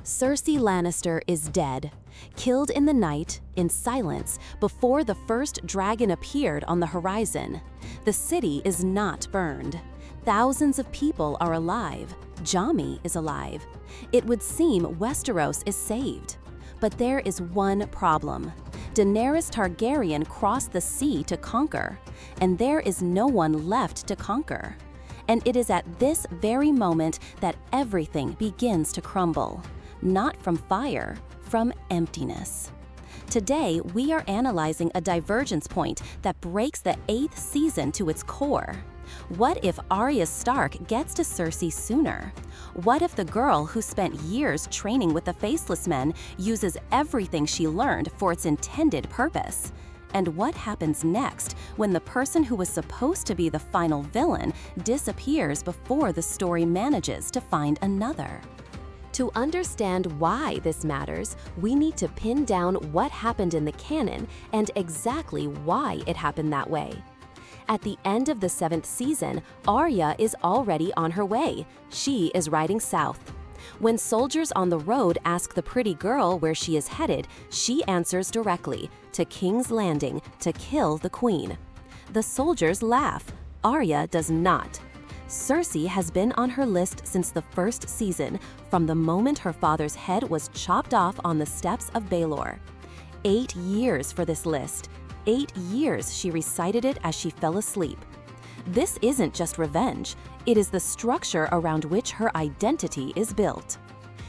Cersei Lannister is dead, killed in the night, in silence, before the first dragon appeared on the horizon. The city is not burned. Thousands of people are alive. Jaime is alive. It would seem Westeros is saved. But there is one problem. Daenerys Targaryen crossed the sea to conquer, and there is no one left to conquer. And it is at this very moment that everything begins to crumble. Not from fire, from emptiness. Today, we are analyzing a divergence point that breaks the 8th season to its core. What if Arya Stark gets to Cersei sooner? What if the girl who spent years training with the Faceless Men uses everything she learned for its intended purpose? And what happens next when the person who was supposed to be the final villain disappears before the story manages to find another? To understand why this matters, we need to pin down what happened in the canon and exactly why it happened that way. At the end of the 7th season, Arya is already on her way. She is riding south. When soldiers on the road ask the pretty girl where she is headed, she answers directly, to King's Landing, to kill the queen. The soldiers laugh. Arya does not. Cersei has been on her list since the 1st season, from the moment her father's head was chopped off on the steps of Baelor. 8 years for this list. 8 years she recited it as she fell asleep. This isn't just revenge, it is the structure around which her identity is built.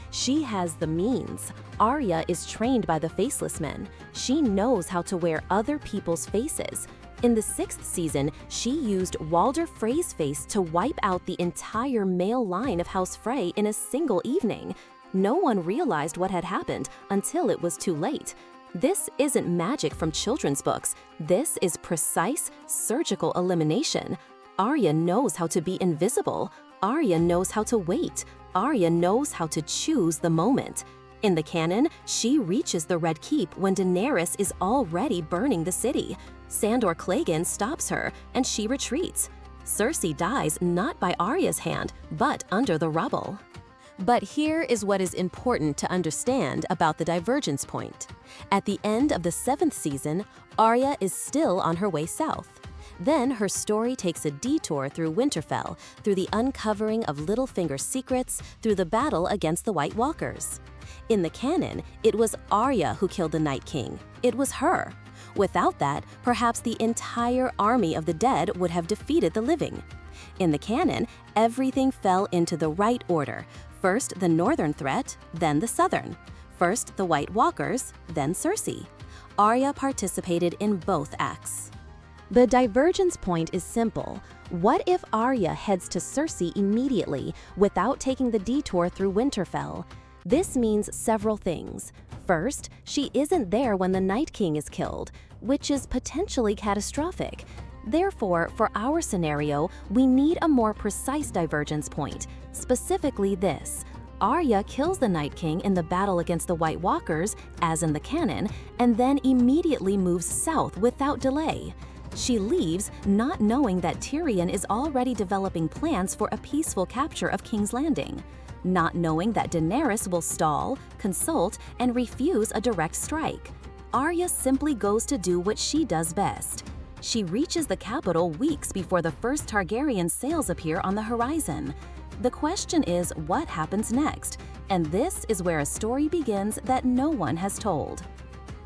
She has the means. Arya is trained by the Faceless Men. She knows how to wear other people's faces. In the 6th season, she used Walder Frey's face to wipe out the entire male line of House Frey in a single evening. No one realized what had happened until it was too late. This isn't magic from children's books. This is precise, surgical elimination. Arya knows how to be invisible. Arya knows how to wait. Arya knows how to choose the moment. In the canon, she reaches the Red Keep when Daenerys is already burning the city. Sandor Clegane stops her, and she retreats. Cersei dies not by Arya's hand, but under the rubble. But here is what is important to understand about the divergence point. At the end of the 7th season, Arya is still on her way south. Then her story takes a detour through Winterfell, through the uncovering of Littlefinger's secrets, through the battle against the White Walkers. In the canon, it was Arya who killed the Night King. It was her. Without that, perhaps the entire army of the dead would have defeated the living. In the canon, everything fell into the right order. First the northern threat, then the southern. First the White Walkers, then Cersei. Arya participated in both acts. The divergence point is simple. What if Arya heads to Cersei immediately, without taking the detour through Winterfell? This means several things. First, she isn't there when the Night King is killed, which is potentially catastrophic. Therefore, for our scenario, we need a more precise divergence point, specifically this. Arya kills the Night King in the battle against the White Walkers, as in the canon, and then immediately moves south without delay. She leaves, not knowing that Tyrion is already developing plans for a peaceful capture of King's Landing. Not knowing that Daenerys will stall, consult, and refuse a direct strike. Arya simply goes to do what she does best. She reaches the capital weeks before the first Targaryen sails appear on the horizon. The question is, what happens next? And this is where a story begins that no one has told.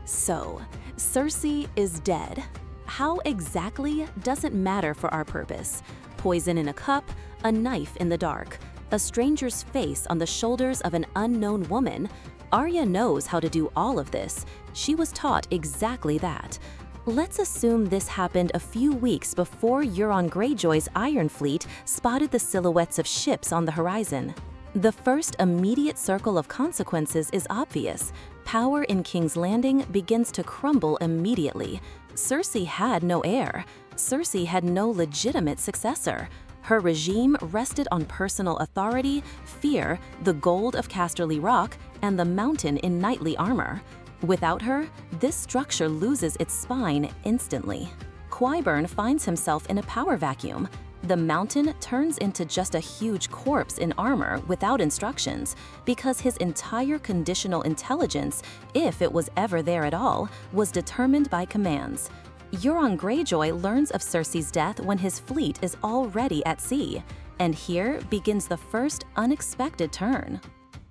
So, Cersei is dead. How exactly doesn't matter for our purpose. Poison in a cup, a knife in the dark, a stranger's face on the shoulders of an unknown woman. Arya knows how to do all of this. She was taught exactly that. Let's assume this happened a few weeks before Euron Greyjoy's Iron Fleet spotted the silhouettes of ships on the horizon. The first immediate circle of consequences is obvious. Power in King's Landing begins to crumble immediately. Cersei had no heir. Cersei had no legitimate successor. Her regime rested on personal authority, fear, the gold of Casterly Rock, and the mountain in knightly armor. Without her, this structure loses its spine instantly. Qyburn finds himself in a power vacuum. The mountain turns into just a huge corpse in armor without instructions, because his entire conditional intelligence, if it was ever there at all, was determined by commands. Euron Greyjoy learns of Cersei's death when his fleet is already at sea, and here begins the first unexpected turn.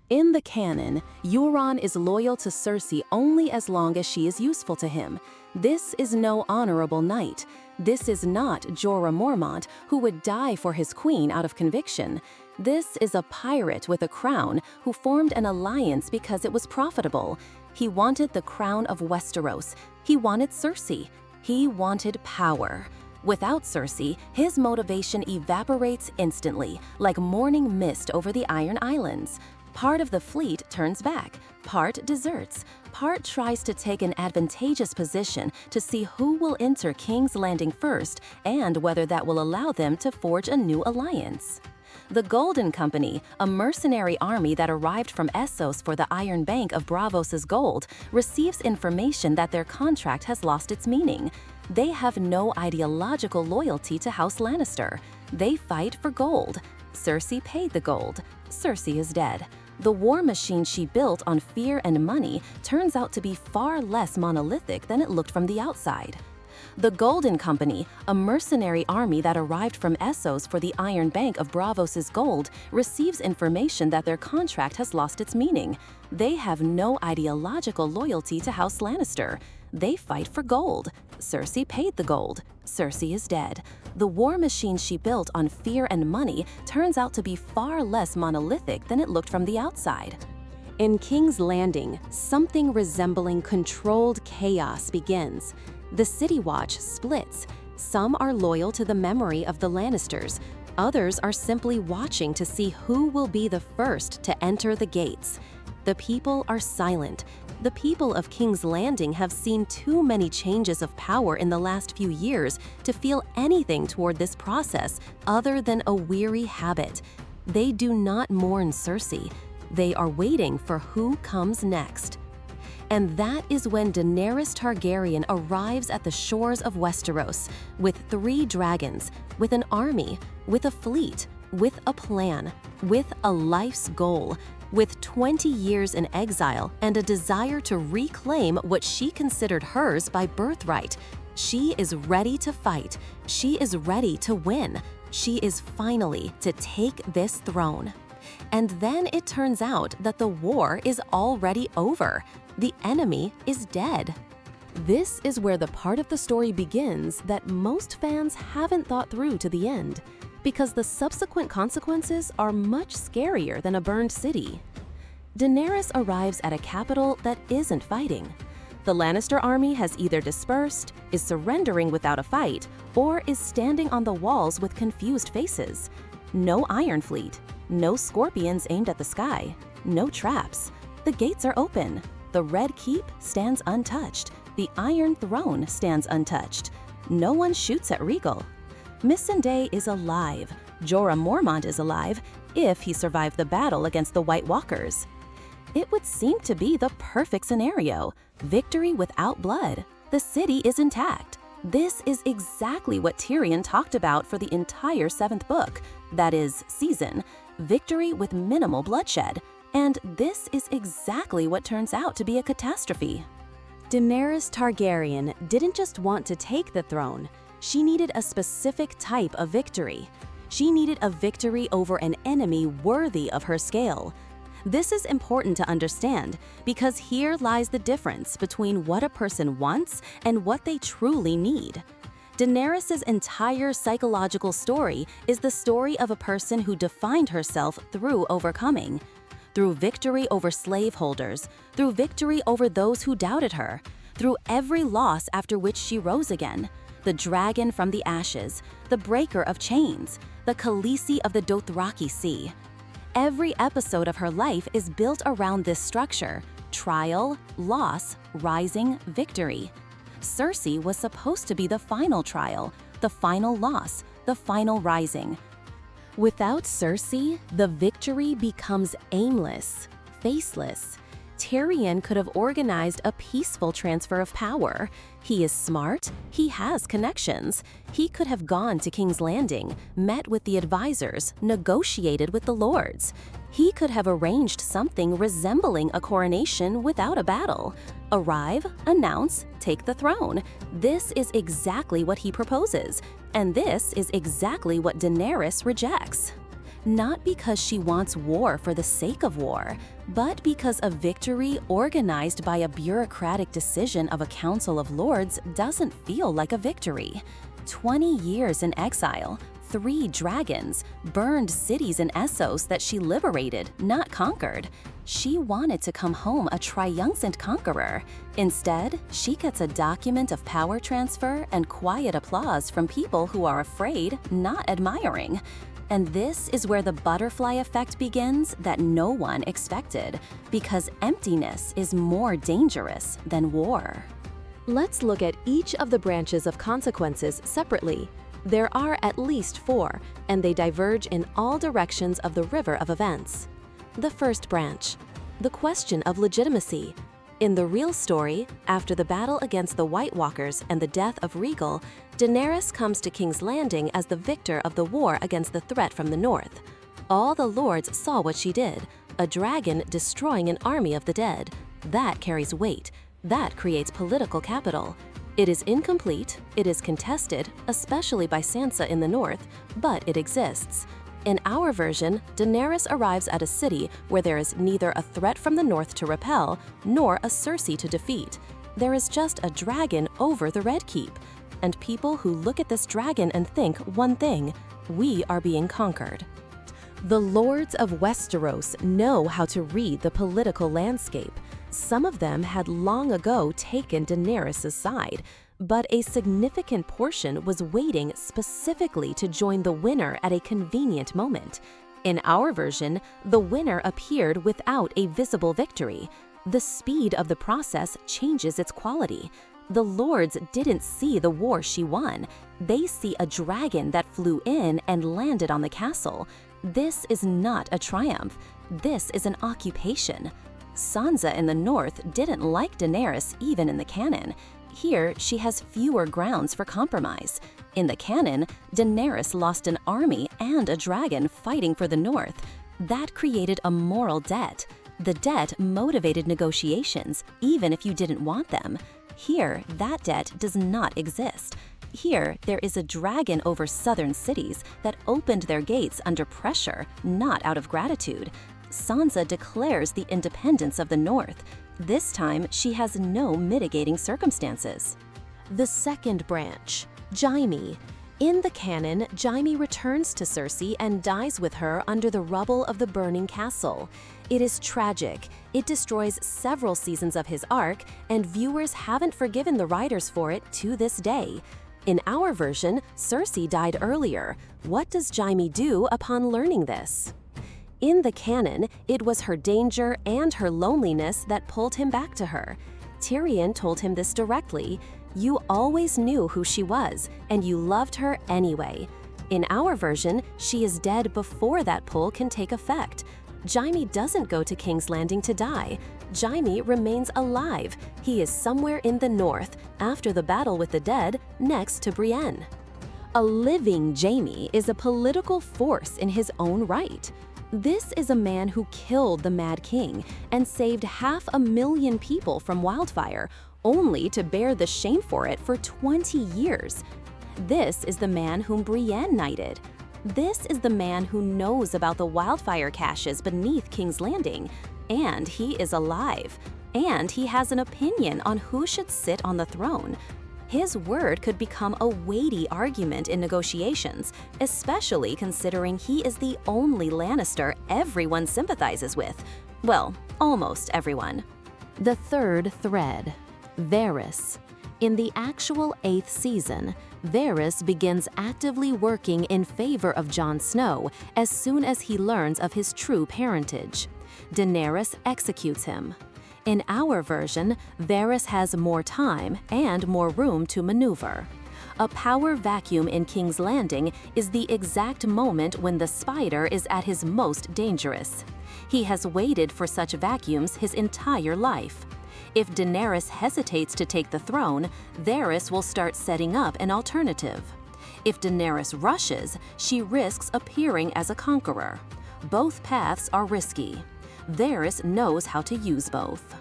In the canon, Euron is loyal to Cersei only as long as she is useful to him. This is no honorable knight. This is not Jorah Mormont, who would die for his queen out of conviction. This is a pirate with a crown who formed an alliance because it was profitable. He wanted the crown of Westeros. He wanted Cersei. He wanted power. Without Cersei, his motivation evaporates instantly, like morning mist over the Iron Islands. Part of the fleet turns back, part deserts, part tries to take an advantageous position to see who will enter King's Landing first and whether that will allow them to forge a new alliance. The Golden Company, a mercenary army that arrived from Essos for the Iron Bank of Braavos' gold, receives information that their contract has lost its meaning. They have no ideological loyalty to House Lannister. They fight for gold. Cersei paid the gold. Cersei is dead. The war machine she built on fear and money turns out to be far less monolithic than it looked from the outside. The Golden Company, a mercenary army that arrived from Essos for the Iron Bank of Braavos' gold, receives information that their contract has lost its meaning. They have no ideological loyalty to House Lannister. They fight for gold. Cersei paid the gold. Cersei is dead. The war machine she built on fear and money turns out to be far less monolithic than it looked from the outside. In King's Landing, something resembling controlled chaos begins. The City Watch splits. Some are loyal to the memory of the Lannisters. Others are simply watching to see who will be the first to enter the gates. The people are silent. The people of King's Landing have seen too many changes of power in the last few years to feel anything toward this process other than a weary habit. They do not mourn Cersei. They are waiting for who comes next. And that is when Daenerys Targaryen arrives at the shores of Westeros with 3 dragons, with an army, with a fleet, with a plan, with a life's goal, with 20 years in exile and a desire to reclaim what she considered hers by birthright. She is ready to fight. She is ready to win. She is finally to take this throne. And then it turns out that the war is already over. The enemy is dead. This is where the part of the story begins that most fans haven't thought through to the end, because the subsequent consequences are much scarier than a burned city. Daenerys arrives at a capital that isn't fighting. The Lannister army has either dispersed, is surrendering without a fight, or is standing on the walls with confused faces. No Iron Fleet, no scorpions aimed at the sky, no traps. The gates are open. The Red Keep stands untouched. The Iron Throne stands untouched. No one shoots at Rhaegal. Missandei is alive. Jorah Mormont is alive, if he survived the battle against the White Walkers. It would seem to be the perfect scenario. Victory without blood. The city is intact. This is exactly what Tyrion talked about for the entire 7th book, that is, season. Victory with minimal bloodshed. And this is exactly what turns out to be a catastrophe. Daenerys Targaryen didn't just want to take the throne. She needed a specific type of victory. She needed a victory over an enemy worthy of her scale. This is important to understand because here lies the difference between what a person wants and what they truly need. Daenerys' entire psychological story is the story of a person who defined herself through overcoming. Through victory over slaveholders, through victory over those who doubted her, through every loss after which she rose again. The dragon from the ashes, the breaker of chains, the Khaleesi of the Dothraki Sea. Every episode of her life is built around this structure: trial, loss, rising, victory. Cersei was supposed to be the final trial, the final loss, the final rising. Without Cersei, the victory becomes aimless, faceless. Tyrion could have organized a peaceful transfer of power. He is smart, he has connections. He could have gone to King's Landing, met with the advisors, negotiated with the lords. He could have arranged something resembling a coronation without a battle. Arrive, announce, take the throne. This is exactly what he proposes, and this is exactly what Daenerys rejects. Not because she wants war for the sake of war, but because a victory organized by a bureaucratic decision of a council of lords doesn't feel like a victory. 20 years in exile, 3 dragons, burned cities in Essos that she liberated, not conquered. She wanted to come home a triumphant conqueror. Instead, she gets a document of power transfer and quiet applause from people who are afraid, not admiring. And this is where the butterfly effect begins that no one expected, because emptiness is more dangerous than war. Let's look at each of the branches of consequences separately. There are at least 4, and they diverge in all directions of the river of events. The first branch, the question of legitimacy. In the real story, after the battle against the White Walkers and the death of Rhaegal, Daenerys comes to King's Landing as the victor of the war against the threat from the north. All the lords saw what she did, a dragon destroying an army of the dead. That carries weight. That creates political capital. It is incomplete, it is contested, especially by Sansa in the north, but it exists. In our version, Daenerys arrives at a city where there is neither a threat from the north to repel, nor a Cersei to defeat. There is just a dragon over the Red Keep, and people who look at this dragon and think one thing: we are being conquered. The lords of Westeros know how to read the political landscape. Some of them had long ago taken Daenerys' side, but a significant portion was waiting specifically to join the winner at a convenient moment. In our version, the winner appeared without a visible victory. The speed of the process changes its quality. The lords didn't see the war she won. They see a dragon that flew in and landed on the castle. This is not a triumph. This is an occupation. Sansa in the north didn't like Daenerys even in the canon. Here, she has fewer grounds for compromise. In the canon, Daenerys lost an army and a dragon fighting for the north. That created a moral debt. The debt motivated negotiations, even if you didn't want them. Here, that debt does not exist. Here, there is a dragon over southern cities that opened their gates under pressure, not out of gratitude. Sansa declares the independence of the north. This time, she has no mitigating circumstances. The second branch, Jaime. In the canon, Jaime returns to Cersei and dies with her under the rubble of the burning castle. It is tragic. It destroys several seasons of his arc, and viewers haven't forgiven the writers for it to this day. In our version, Cersei died earlier. What does Jaime do upon learning this? In the canon, it was her danger and her loneliness that pulled him back to her. Tyrion told him this directly: "You always knew who she was, and you loved her anyway." In our version, she is dead before that pull can take effect. Jaime doesn't go to King's Landing to die. Jaime remains alive. He is somewhere in the north, after the battle with the dead, next to Brienne. A living Jaime is a political force in his own right. This is a man who killed the Mad King and saved 500,000 people from wildfire, only to bear the shame for it for 20 years. This is the man whom Brienne knighted. This is the man who knows about the wildfire caches beneath King's Landing, and he is alive. And he has an opinion on who should sit on the throne. His word could become a weighty argument in negotiations, especially considering he is the only Lannister everyone sympathizes with. Well, almost everyone. The third thread, Varys. In the actual 8th season, Varys begins actively working in favor of Jon Snow as soon as he learns of his true parentage. Daenerys executes him. In our version, Varys has more time and more room to maneuver. A power vacuum in King's Landing is the exact moment when the spider is at his most dangerous. He has waited for such vacuums his entire life. If Daenerys hesitates to take the throne, Varys will start setting up an alternative. If Daenerys rushes, she risks appearing as a conqueror. Both paths are risky. Varys knows how to use both.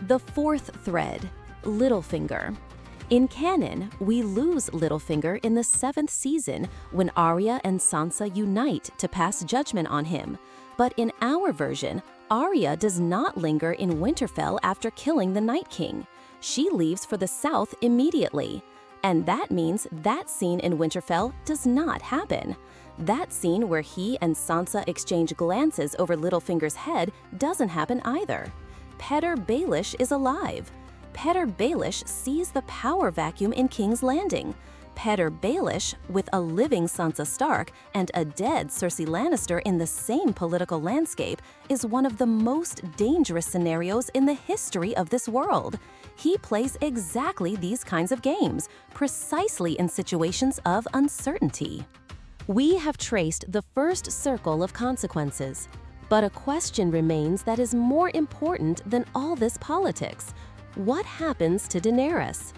The fourth thread, Littlefinger. In canon, we lose Littlefinger in the 7th season when Arya and Sansa unite to pass judgment on him. But in our version, Arya does not linger in Winterfell after killing the Night King. She leaves for the south immediately. And that means that scene in Winterfell does not happen. That scene where he and Sansa exchange glances over Littlefinger's head doesn't happen either. Petyr Baelish is alive. Petyr Baelish sees the power vacuum in King's Landing. Petyr Baelish, with a living Sansa Stark and a dead Cersei Lannister in the same political landscape, is one of the most dangerous scenarios in the history of this world. He plays exactly these kinds of games, precisely in situations of uncertainty. We have traced the first circle of consequences, but a question remains that is more important than all this politics. What happens to Daenerys?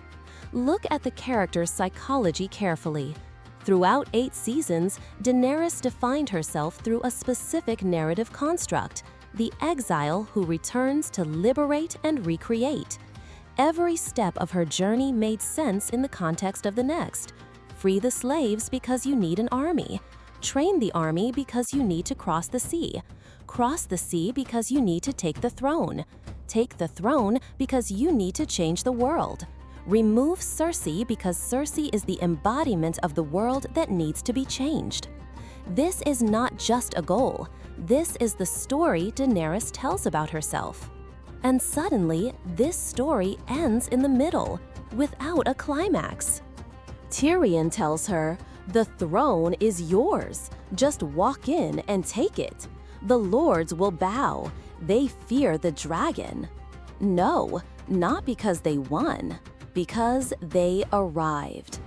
Look at the character's psychology carefully. Throughout 8 seasons, Daenerys defined herself through a specific narrative construct, the exile who returns to liberate and recreate. Every step of her journey made sense in the context of the next. Free the slaves because you need an army. Train the army because you need to cross the sea. Cross the sea because you need to take the throne. Take the throne because you need to change the world. Remove Cersei because Cersei is the embodiment of the world that needs to be changed. This is not just a goal. This is the story Daenerys tells about herself. And suddenly, this story ends in the middle, without a climax. Tyrion tells her, "The throne is yours. Just walk in and take it. The lords will bow. They fear the dragon." No, not because they won, because they arrived.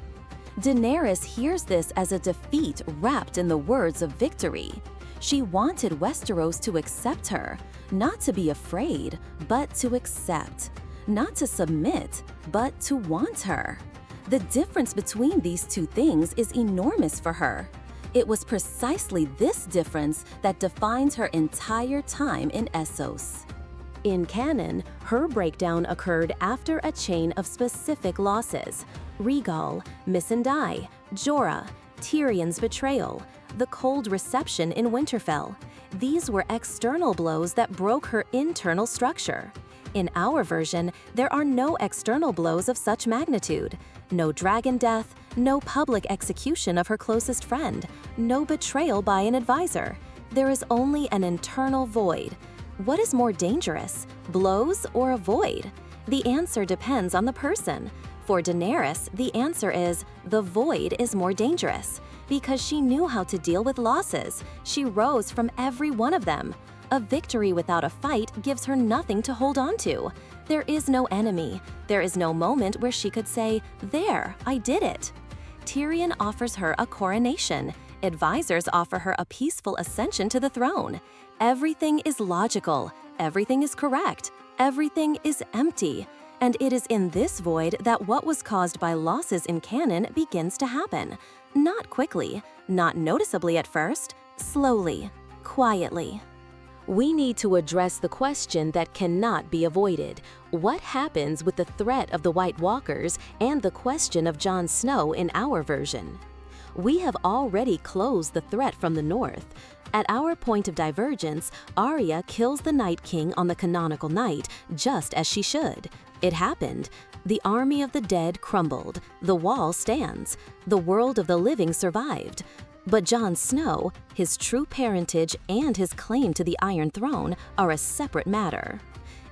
Daenerys hears this as a defeat wrapped in the words of victory. She wanted Westeros to accept her, not to be afraid, but to accept, not to submit, but to want her. The difference between these two things is enormous for her. It was precisely this difference that defines her entire time in Essos. In canon, her breakdown occurred after a chain of specific losses: Rhaegal, Missandei, Jorah, Tyrion's betrayal, the cold reception in Winterfell. These were external blows that broke her internal structure. In our version, there are no external blows of such magnitude. No dragon death, no public execution of her closest friend, no betrayal by an advisor. There is only an internal void. What is more dangerous, blows or a void? The answer depends on the person. For Daenerys, the answer is the void is more dangerous. Because she knew how to deal with losses, she rose from every one of them. A victory without a fight gives her nothing to hold on to. There is no enemy. There is no moment where she could say, "There, I did it." Tyrion offers her a coronation. Advisors offer her a peaceful ascension to the throne. Everything is logical. Everything is correct. Everything is empty. And it is in this void that what was caused by losses in canon begins to happen. Not quickly, not noticeably at first, slowly, quietly. We need to address the question that cannot be avoided. What happens with the threat of the White Walkers and the question of Jon Snow in our version? We have already closed the threat from the north. At our point of divergence, Arya kills the Night King on the canonical night, just as she should. It happened. The army of the dead crumbled. The wall stands. The world of the living survived. But Jon Snow, his true parentage and his claim to the Iron Throne are a separate matter.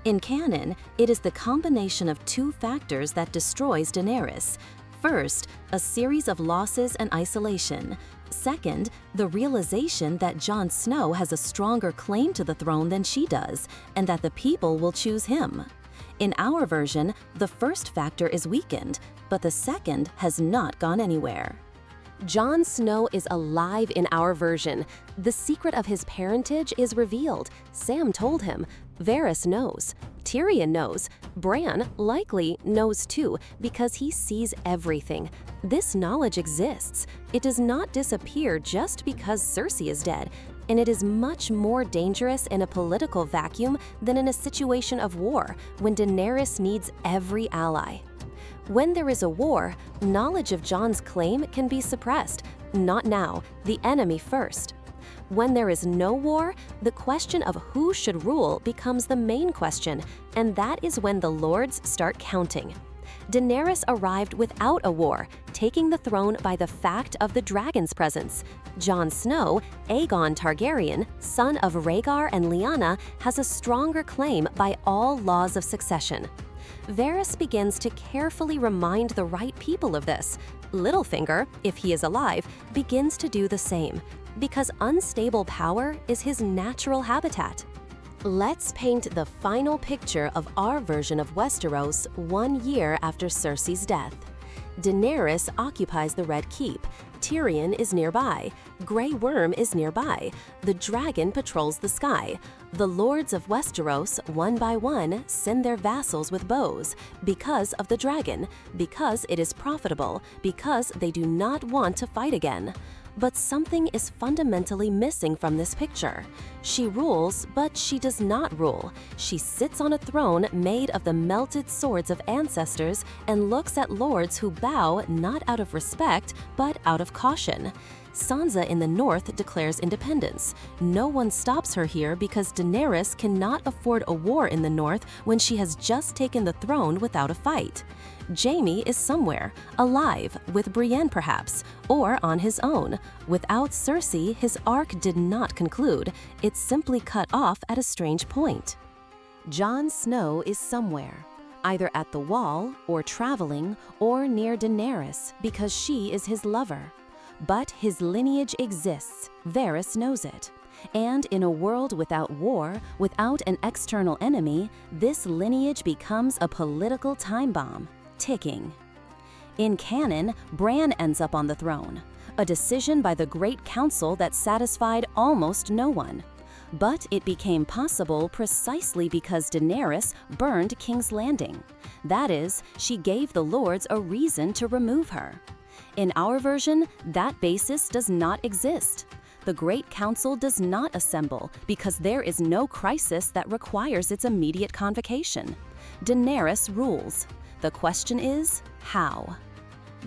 In canon, it is the combination of two factors that destroys Daenerys. First, a series of losses and isolation. Second, the realization that Jon Snow has a stronger claim to the throne than she does, and that the people will choose him. In our version, the first factor is weakened, but the second has not gone anywhere. Jon Snow is alive in our version. The secret of his parentage is revealed. Sam told him. Varys knows. Tyrion knows. Bran likely knows too, because he sees everything. This knowledge exists. It does not disappear just because Cersei is dead, and it is much more dangerous in a political vacuum than in a situation of war, when Daenerys needs every ally. When there is a war, knowledge of Jon's claim can be suppressed. Not now, the enemy first. When there is no war, the question of who should rule becomes the main question, and that is when the lords start counting. Daenerys arrived without a war, taking the throne by the fact of the dragon's presence. Jon Snow, Aegon Targaryen, son of Rhaegar and Lyanna, has a stronger claim by all laws of succession. Varys begins to carefully remind the right people of this. Littlefinger, if he is alive, begins to do the same, because unstable power is his natural habitat. Let's paint the final picture of our version of Westeros 1 year after Cersei's death. Daenerys occupies the Red Keep. Tyrion is nearby. Grey Worm is nearby. The dragon patrols the sky. The lords of Westeros, one by one, send their vassals with bows because of the dragon, because it is profitable, because they do not want to fight again. But something is fundamentally missing from this picture. She rules, but she does not rule. She sits on a throne made of the melted swords of ancestors and looks at lords who bow not out of respect, but out of caution. Sansa in the north declares independence. No one stops her here because Daenerys cannot afford a war in the north when she has just taken the throne without a fight. Jaime is somewhere, alive, with Brienne perhaps, or on his own. Without Cersei, his arc did not conclude. It simply cut off at a strange point. Jon Snow is somewhere, either at the wall, or traveling, or near Daenerys, because she is his lover. But his lineage exists. Varys knows it. And in a world without war, without an external enemy, this lineage becomes a political time bomb, ticking. In canon, Bran ends up on the throne, a decision by the Great Council that satisfied almost no one. But it became possible precisely because Daenerys burned King's Landing. That is, she gave the lords a reason to remove her. In our version, that basis does not exist. The Great Council does not assemble because there is no crisis that requires its immediate convocation. Daenerys rules. The question is, how?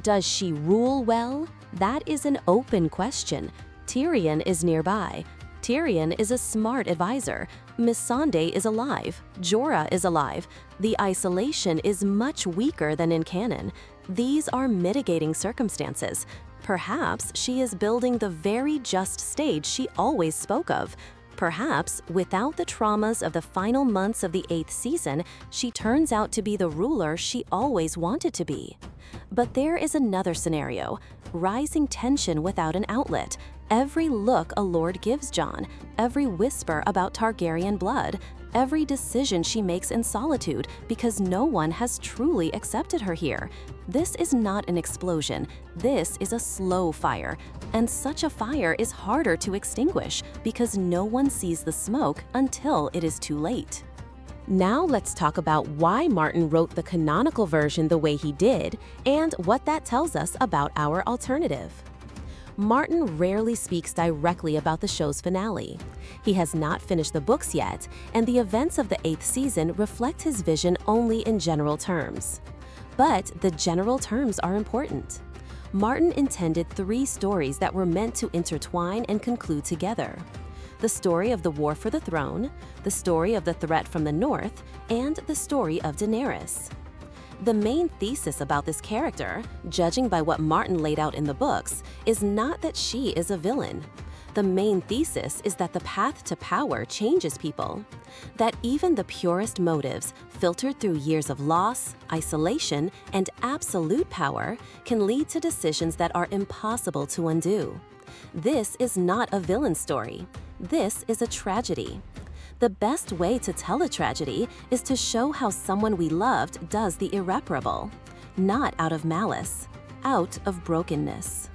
Does she rule well? That is an open question. Tyrion is nearby. Tyrion is a smart advisor. Missandei is alive. Jorah is alive. The isolation is much weaker than in canon. These are mitigating circumstances. Perhaps she is building the very just stage she always spoke of. Perhaps, without the traumas of the final months of the 8th season, she turns out to be the ruler she always wanted to be. But there is another scenario: rising tension without an outlet. Every look a lord gives Jon, every whisper about Targaryen blood, every decision she makes in solitude because no one has truly accepted her here. This is not an explosion. This is a slow fire. And such a fire is harder to extinguish because no one sees the smoke until it is too late. Now let's talk about why Martin wrote the canonical version the way he did and what that tells us about our alternative. Martin rarely speaks directly about the show's finale. He has not finished the books yet, and the events of the 8th season reflect his vision only in general terms. But the general terms are important. Martin intended 3 stories that were meant to intertwine and conclude together: the story of the war for the throne, the story of the threat from the north, and the story of Daenerys. The main thesis about this character, judging by what Martin laid out in the books, is not that she is a villain. The main thesis is that the path to power changes people. That even the purest motives, filtered through years of loss, isolation, and absolute power, can lead to decisions that are impossible to undo. This is not a villain story. This is a tragedy. The best way to tell a tragedy is to show how someone we loved does the irreparable. Not out of malice, out of brokenness.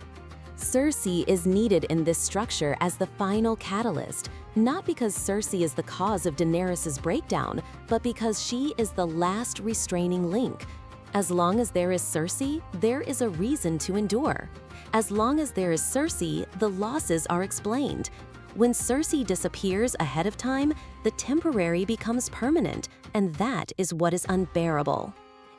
CERSEI is needed in this structure as the final catalyst, not because CERSEI is the cause of Daenerys' breakdown, but because she is the last restraining link. As long as there is CERSEI, there is a reason to endure. As long as there is CERSEI, the losses are explained. When CERSEI disappears ahead of time, the temporary becomes permanent, and that is what is unbearable.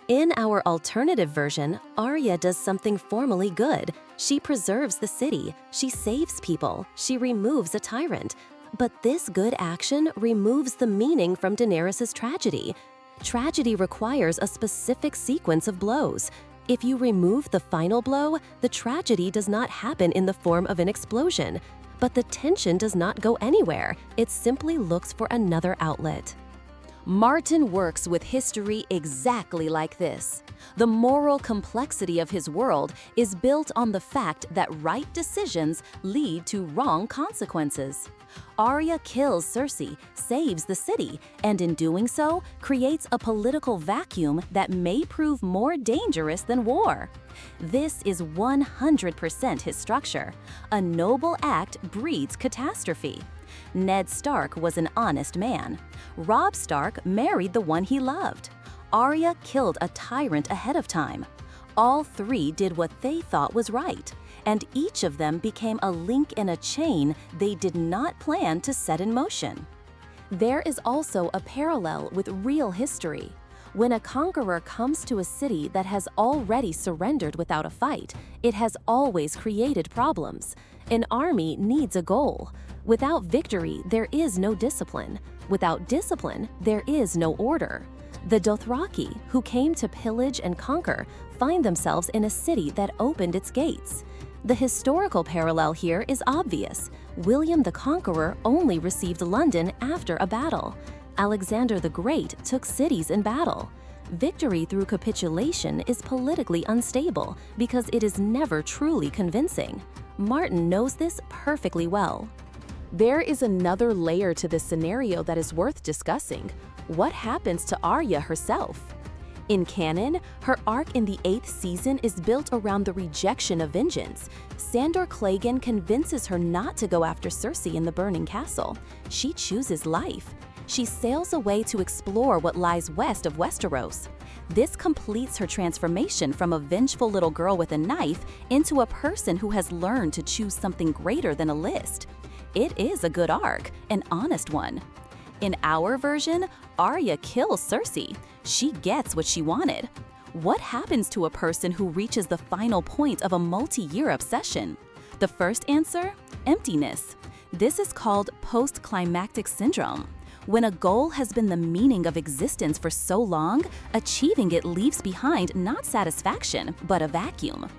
In our alternative version, ARYA does something formally good. She preserves the city, she saves people, she removes a tyrant. But this good action removes the meaning from Daenerys' tragedy. Tragedy requires a specific sequence of blows. If you remove the final blow, the tragedy does not happen in the form of an explosion. But the tension does not go anywhere, it simply looks for another outlet. Martin works with history exactly like this. The moral complexity of his world is built on the fact that right decisions lead to wrong consequences. ARYA kills CERSEI, saves the city, and in doing so, creates a political vacuum that may prove more dangerous than war. This is 100% his structure. A noble act breeds catastrophe. Ned Stark was an honest man. Robb Stark married the one he loved. ARYA killed a tyrant ahead of time. All three did what they thought was right, and each of them became a link in a chain they did not plan to set in motion. There is also a parallel with real history. When a conqueror comes to a city that has already surrendered without a fight, it has always created problems. An army needs a goal. Without victory, there is no discipline. Without discipline, there is no order. The Dothraki, who came to pillage and conquer, find themselves in a city that opened its gates. The historical parallel here is obvious. William the Conqueror only received London after a battle. Alexander the Great took cities in battle. Victory through capitulation is politically unstable because it is never truly convincing. Martin knows this perfectly well. There is another layer to this scenario that is worth discussing. What happens to ARYA herself? In canon, her arc in the 8th season is built around the rejection of vengeance. Sandor Clegane convinces her not to go after CERSEI in the burning castle. She chooses life. She sails away to explore what lies west of Westeros. This completes her transformation from a vengeful little girl with a knife into a person who has learned to choose something greater than a list. It is a good arc, an honest one. In our version, ARYA kills CERSEI. She gets what she wanted. What happens to a person who reaches the final point of a multi-year obsession? The first answer? Emptiness. This is called post-climactic syndrome. When a goal has been the meaning of existence for so long, achieving it leaves behind not satisfaction, but a vacuum.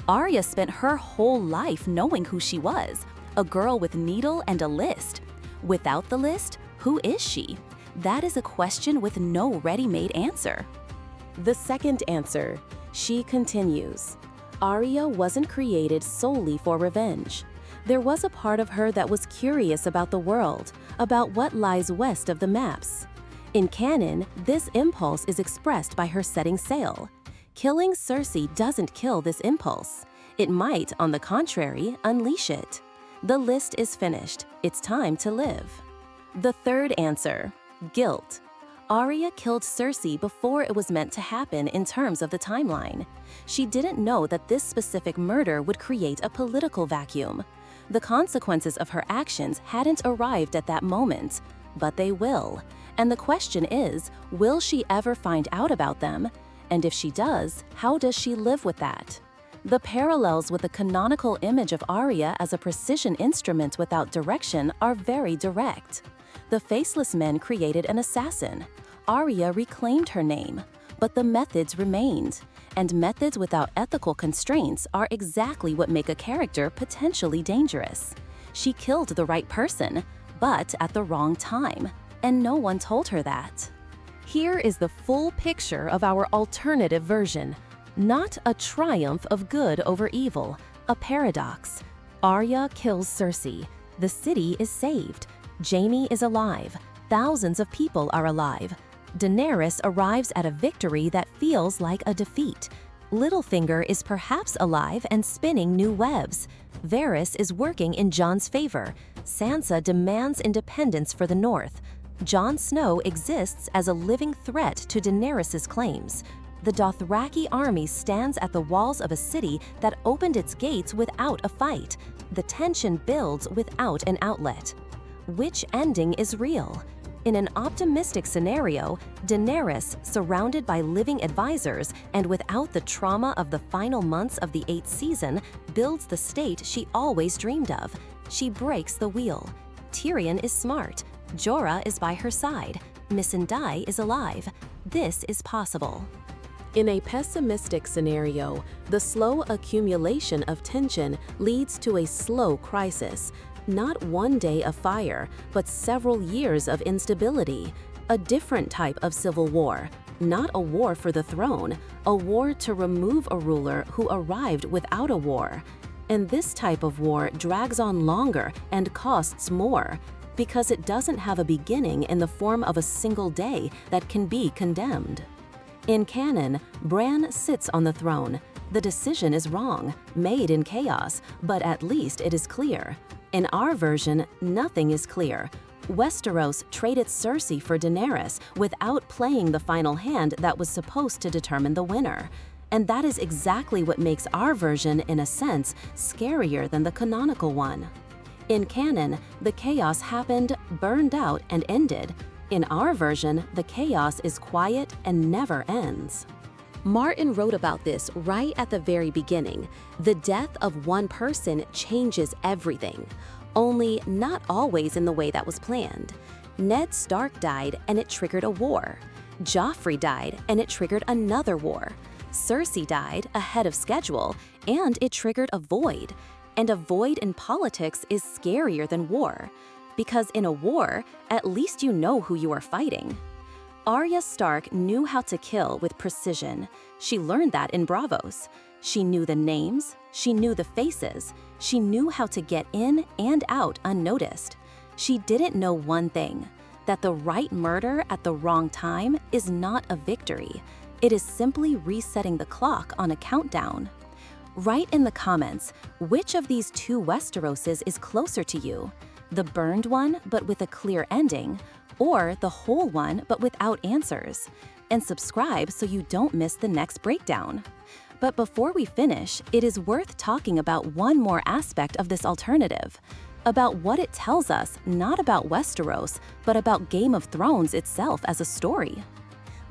ARYA spent her whole life knowing who she was, a girl with needle and a list. Without the list, who is she? That is a question with no ready-made answer. The second answer, she continues. ARYA wasn't created solely for revenge. There was a part of her that was curious about the world, about what lies west of the maps. In canon, this impulse is expressed by her setting sail. Killing CERSEI doesn't kill this impulse. It might, on the contrary, unleash it. The list is finished. It's time to live. The third answer, guilt. ARYA killed CERSEI before it was meant to happen in terms of the timeline. She didn't know that this specific murder would create a political vacuum. The consequences of her actions hadn't arrived at that moment, but they will. And the question is, will she ever find out about them? And if she does, how does she live with that? The parallels with the canonical image of ARYA as a precision instrument without direction are very direct. The Faceless Men created an assassin. ARYA reclaimed her name, but the methods remained. And methods without ethical constraints are exactly what make a character potentially dangerous. She killed the right person, but at the wrong time, and no one told her that. Here is the full picture of our alternative version. Not a triumph of good over evil, a paradox. ARYA kills CERSEI. The city is saved. Jaime is alive. thousands of people are alive. Daenerys arrives at a victory that feels like a defeat. Littlefinger is perhaps alive and spinning new webs. Varys is working in Jon's favor. Sansa demands independence for the North. Jon Snow exists as a living threat to Daenerys' claims. The Dothraki army stands at the walls of a city that opened its gates without a fight. The tension builds without an outlet. Which ending is real? In an optimistic scenario, Daenerys, surrounded by living advisors and without the trauma of the final months of the 8th season, builds the state she always dreamed of. She breaks the wheel. Tyrion is smart. Jorah is by her side. Missandei is alive. This is possible. In a pessimistic scenario, the slow accumulation of tension leads to a slow crisis. Not one day of fire, but several years of instability. A different type of civil war. Not a war for the throne, a war to remove a ruler who arrived without a war. And this type of war drags on longer and costs more, because it doesn't have a beginning in the form of a single day that can be condemned. In canon, Bran sits on the throne. The decision is wrong, made in chaos, but at least it is clear. In our version, nothing is clear. Westeros traded Cersei for Daenerys without playing the final hand that was supposed to determine the winner. And that is exactly what makes our version, in a sense, scarier than the canonical one. In canon, the chaos happened, burned out, and ended. In our version, the chaos is quiet and never ends. Martin wrote about this right at the very beginning. The death of one person changes everything, only not always in the way that was planned. Ned Stark died and it triggered a war. Joffrey died and it triggered another war. Cersei died ahead of schedule and it triggered a void. And a void in politics is scarier than war, because in a war, at least you know who you are fighting. Arya Stark knew how to kill with precision. She learned that in Braavos. She knew the names, she knew the faces, she knew how to get in and out unnoticed. She didn't know one thing, that the right murder at the wrong time is not a victory. It is simply resetting the clock on a countdown. Write in the comments, which of these two Westeroses is closer to you? The burned one, but with a clear ending, or the whole one, but without answers? And subscribe so you don't miss the next breakdown. But before we finish, it is worth talking about one more aspect of this alternative, about what it tells us, not about Westeros, but about Game of Thrones itself as a story.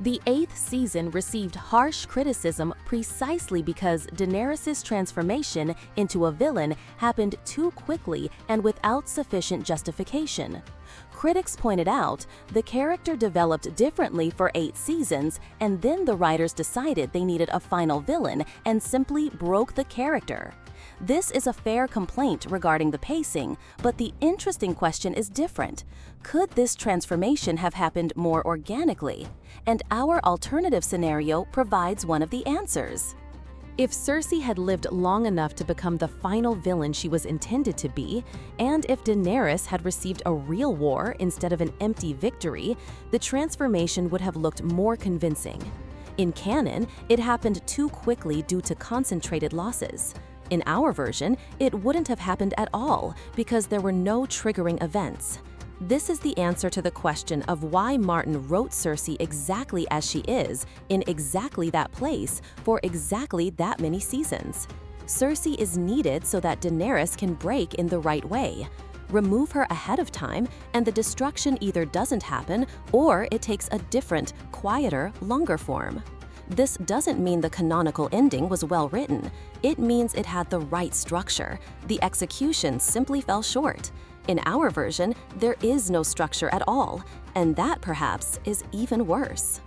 The 8th season received harsh criticism precisely because Daenerys' transformation into a villain happened too quickly and without sufficient justification. Critics pointed out the character developed differently for 8 seasons, and then the writers decided they needed a final villain and simply broke the character. This is a fair complaint regarding the pacing, but the interesting question is different. Could this transformation have happened more organically? And our alternative scenario provides one of the answers. If Cersei had lived long enough to become the final villain she was intended to be, and if Daenerys had received a real war instead of an empty victory, the transformation would have looked more convincing. In canon, it happened too quickly due to concentrated losses. In our version, it wouldn't have happened at all because there were no triggering events. This is the answer to the question of why Martin wrote Cersei exactly as she is, in exactly that place, for exactly that many seasons. Cersei is needed so that Daenerys can break in the right way. Remove her ahead of time, and the destruction either doesn't happen, or it takes a different, quieter, longer form. This doesn't mean the canonical ending was well written. It means it had the right structure. The execution simply fell short. In our version, there is no structure at all, and that perhaps is even worse.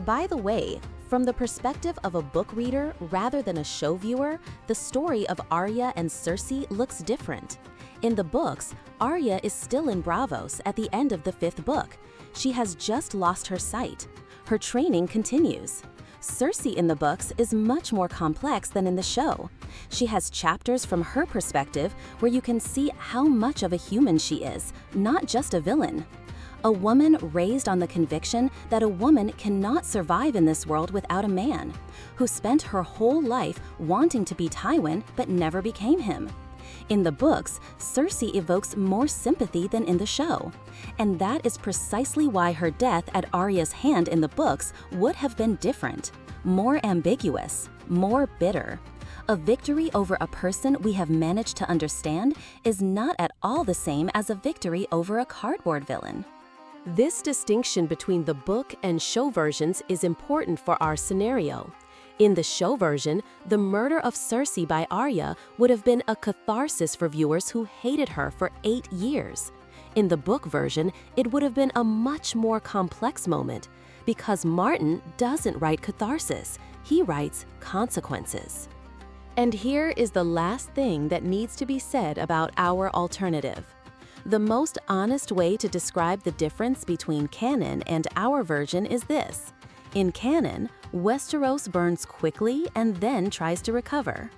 By the way, from the perspective of a book reader rather than a show viewer, the story of Arya and Cersei looks different. In the books, Arya is still in Braavos at the end of the 5th book. She has just lost her sight. Her training continues. Cersei in the books is much more complex than in the show. She has chapters from her perspective where you can see how much of a human she is, not just a villain. a woman raised on the conviction that a woman cannot survive in this world without a man, who spent her whole life wanting to be Tywin but never became him. In the books, Cersei evokes more sympathy than in the show, and that is precisely why her death at Arya's hand in the books would have been different, more ambiguous, more bitter. A victory over a person we have managed to understand is not at all the same as a victory over a cardboard villain. This distinction between the book and show versions is important for our scenario. In the show version, the murder of Cersei by Arya would have been a catharsis for viewers who hated her for 8 years. In the book version, it would have been a much more complex moment, because Martin doesn't write catharsis, he writes consequences. And here is the last thing that needs to be said about our alternative. The most honest way to describe the difference between canon and our version is this. In canon, Westeros burns quickly and then tries to recover.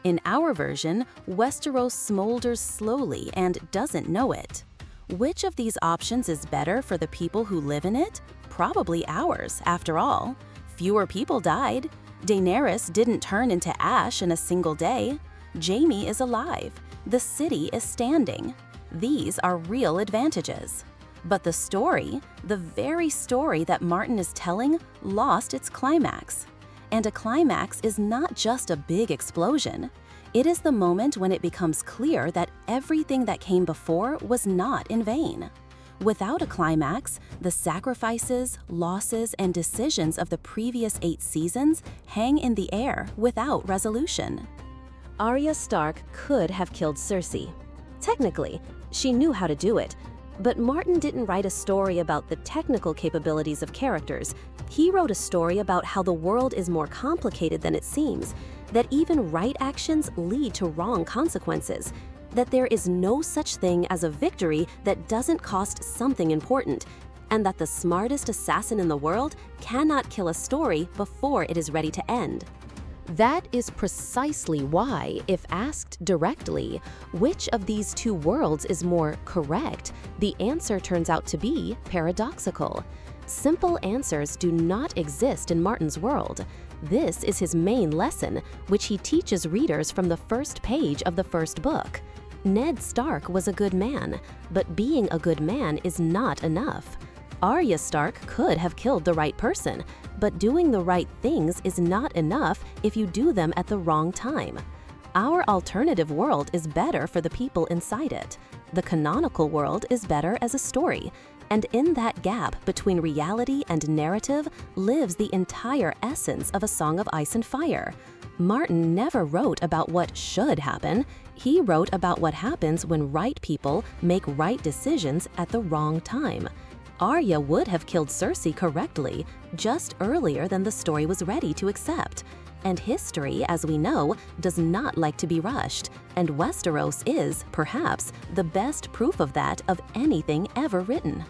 In our version, Westeros smolders slowly and doesn't know it. Which of these options is better for the people who live in it? Probably ours, after all. Fewer people died. Daenerys didn't turn into ash in a single day. Jaime is alive. The city is standing. These are real advantages. But the story, the very story that Martin is telling, lost its climax. And a climax is not just a big explosion. It is the moment when it becomes clear that everything that came before was not in vain. Without a climax, the sacrifices, losses, and decisions of the previous 8 seasons hang in the air without resolution. Arya Stark could have killed Cersei. Technically, she knew how to do it, but Martin didn't write a story about the technical capabilities of characters. He wrote a story about how the world is more complicated than it seems, that even right actions lead to wrong consequences, that there is no such thing as a victory that doesn't cost something important, and that the smartest assassin in the world cannot kill a story before it is ready to end. That is precisely why, if asked directly, which of these two worlds is more correct, the answer turns out to be paradoxical. Simple answers do not exist in Martin's world. This is his main lesson, which he teaches readers from the first page of the first book. Ned Stark was a good man, but being a good man is not enough. Arya Stark could have killed the right person, but doing the right things is not enough if you do them at the wrong time. Our alternative world is better for the people inside it. The canonical world is better as a story, and in that gap between reality and narrative lives the entire essence of A Song of Ice and Fire. Martin never wrote about what should happen. He wrote about what happens when right people make right decisions at the wrong time. Arya would have killed Cersei correctly, just earlier than the story was ready to accept. And history, as we know, does not like to be rushed, and Westeros is, perhaps, the best proof of that of anything ever written.